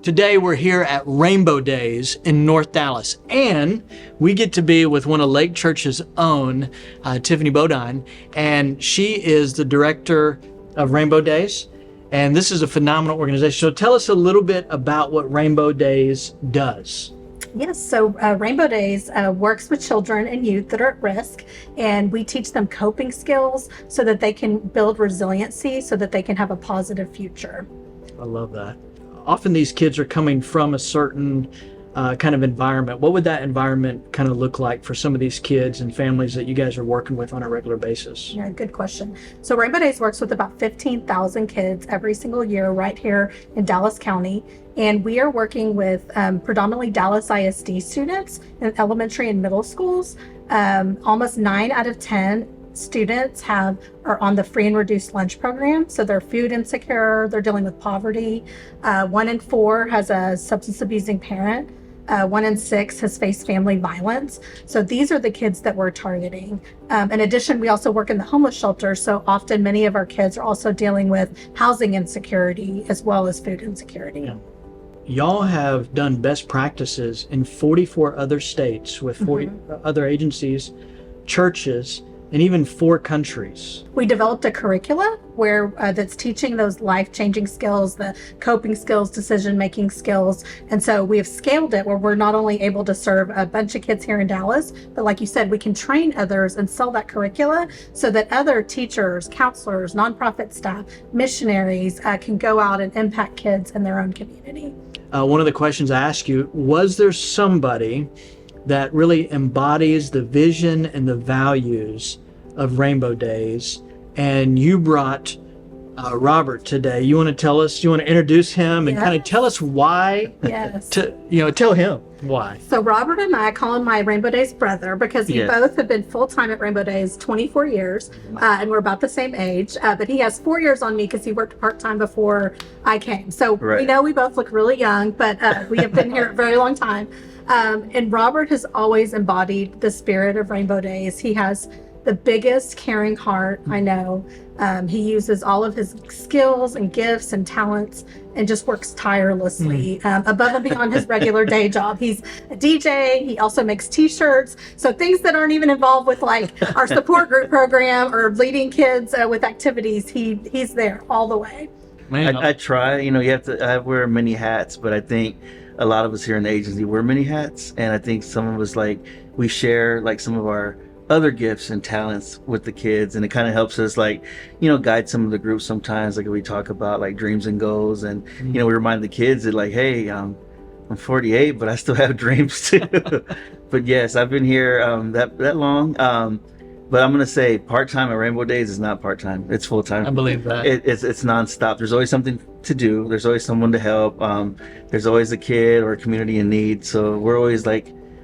Today we're here at Rainbow Days in North Dallas, and we get to be with one of Lake Church's own, Tiffany Bodine, and she is the director of Rainbow Days, and this is a phenomenal organization. So tell us a little bit about what Rainbow Days does. Yes, so Rainbow Days works with children and youth that are at risk, and we teach them coping skills so that they can build resiliency so that they can have a positive future. I love that. Often these kids are coming from a certain kind of environment. What would that environment kind of look like for some of these kids and families that you guys are working with on a regular basis? Yeah, good question. So Rainbow Days works with about 15,000 kids every single year right here in Dallas County. And we are working with predominantly Dallas ISD students in elementary and middle schools. Almost 9 out of 10 students are on the free and reduced lunch program. So they're food insecure, they're dealing with poverty. 1 in 4 has a substance abusing parent. 1 in 6 has faced family violence. So these are the kids that we're targeting. In addition, we also work in the homeless shelter. So often many of our kids are also dealing with housing insecurity as well as food insecurity. Yeah. Y'all have done best practices in 44 other states with 40 other agencies, churches, and even 4 countries. We developed a curricula where that's teaching those life-changing skills, the coping skills, decision-making skills. And so we have scaled it where we're not only able to serve a bunch of kids here in Dallas, but like you said, we can train others and sell that curricula so that other teachers, counselors, nonprofit staff, missionaries can go out and impact kids in their own community. One of the questions I asked you, was there somebody that really embodies the vision and the values of Rainbow Days, and you brought Robert today? You want to tell us, you want to introduce him and kind of tell us why? Yes. Tell him why. So Robert and I call him my Rainbow Days brother because we both have been full-time at Rainbow Days 24 years, and we're about the same age, but he has 4 years on me because he worked part-time before I came. So we know we both look really young, but we have been here a very long time. And Robert has always embodied the spirit of Rainbow Days. He has the biggest caring heart I know. He uses all of his skills and gifts and talents and just works tirelessly above and beyond his regular day job. He's a DJ. He also makes t-shirts. So things that aren't even involved with like our support group program or leading kids with activities, he's there all the way. Man, I try, I wear many hats, but I think a lot of us here in the agency wear many hats. And I think some of us, we share some of our other gifts and talents with the kids, and it kind of helps us guide some of the groups sometimes, we talk about dreams and goals, and we remind the kids that hey, I'm 48 but I still have dreams too. But yes, I've been here that long, but I'm gonna say part-time at Rainbow Days is not part-time, it's full-time. I believe that. It's nonstop. There's always something to do, there's always someone to help, there's always a kid or a community in need, so we're always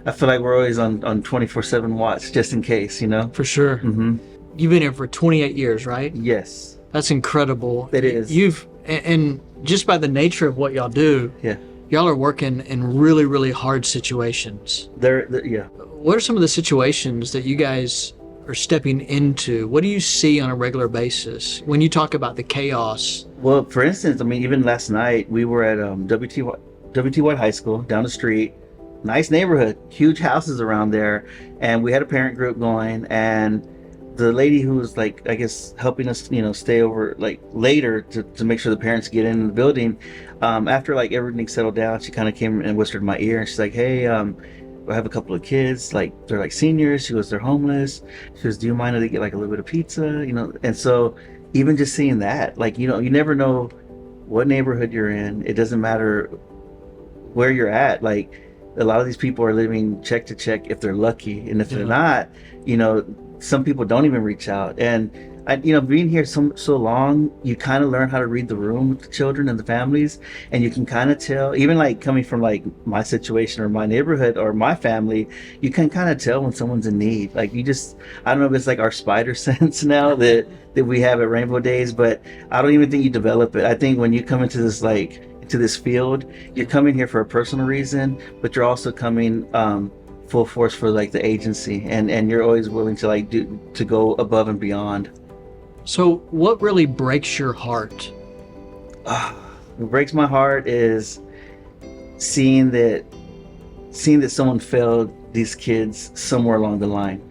I feel like we're always on 24/7 watch, just in case, For sure. You've been here for 28 years, right? Yes. That's incredible. It is. And just by the nature of what y'all do, y'all are working in really, really hard situations. What are some of the situations that you guys are stepping into? What do you see on a regular basis when you talk about the chaos? Well, for instance, even last night we were at WT White High School down the street. Nice neighborhood, huge houses around there, and we had a parent group going, and the lady who was helping us stay over later to make sure the parents get in the building, after everything settled down, she kind of came and whispered in my ear, and she's like, hey, I have a couple of kids, they're seniors. She goes, they're homeless. She goes, do you mind if they get a little bit of pizza, and so even just seeing that, you never know what neighborhood you're in. It doesn't matter where you're at, a lot of these people are living check to check if they're lucky, and if they're not, some people don't even reach out. And being here so long, you kind of learn how to read the room with the children and the families, and you can kind of tell, even coming from my situation or my neighborhood or my family, you can kind of tell when someone's in need. I don't know if it's our spider sense now that we have at Rainbow Days, but I don't even think you develop it. I think when you come into this to this field, you're coming here for a personal reason, but you're also coming full force for the agency, and you're always willing to go above and beyond. So what really breaks your heart? What breaks my heart is seeing that someone failed these kids somewhere along the line.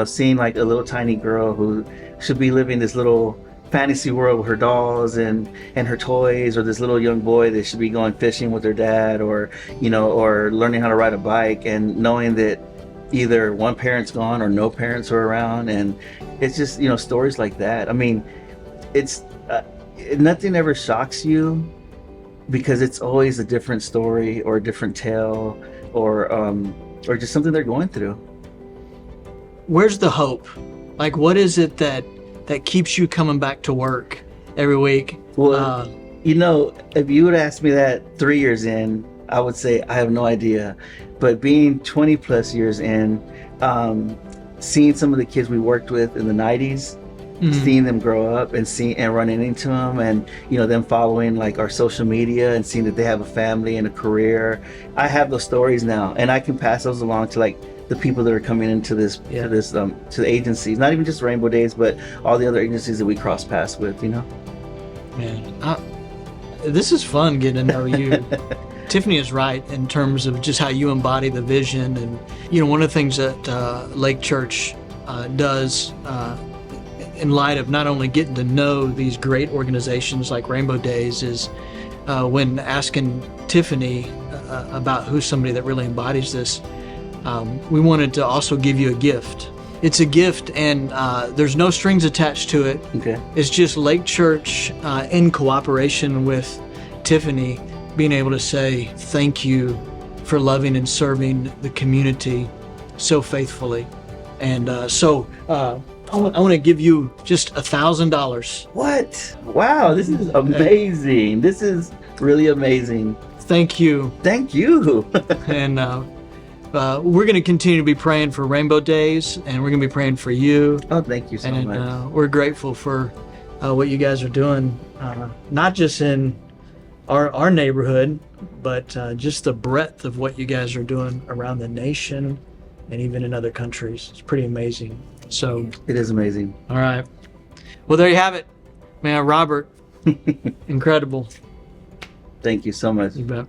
Seeing like a little tiny girl who should be living this little fantasy world with her dolls and her toys, or this little young boy that should be going fishing with their dad, or or learning how to ride a bike, and knowing that either one parent's gone or no parents are around. And it's just stories like that. I mean, it's nothing ever shocks you, because it's always a different story or a different tale, or just something they're going through. Where's the hope? Like, what is it that keeps you coming back to work every week? Well, if you would ask me that 3 years in, I would say I have no idea. But being 20 plus years in, seeing some of the kids we worked with in the 90s, seeing them grow up and running into them, and them following like our social media and seeing that they have a family and a career. I have those stories now, and I can pass those along to like the people that are coming into to the agencies, not even just Rainbow Days, but all the other agencies that we cross paths with. Man, this is fun getting to know you. Tiffany is right in terms of just how you embody the vision. And one of the things that Lake Church does in light of not only getting to know these great organizations like Rainbow Days is when asking Tiffany about who's somebody that really embodies this, we wanted to also give you a gift. It's a gift, and there's no strings attached to it. Okay. It's just Lake Church in cooperation with Tiffany being able to say thank you for loving and serving the community so faithfully. And I want to give you just $1,000. What? Wow, this is amazing. This is really amazing. Thank you. Thank you. And we're going to continue to be praying for Rainbow Days, and we're going to be praying for you. Oh, thank you so much. And we're grateful for what you guys are doing, not just in our neighborhood, but just the breadth of what you guys are doing around the nation and even in other countries. It's pretty amazing. So it is amazing. All right. Well, there you have it. Man, Robert, incredible. Thank you so much. You bet.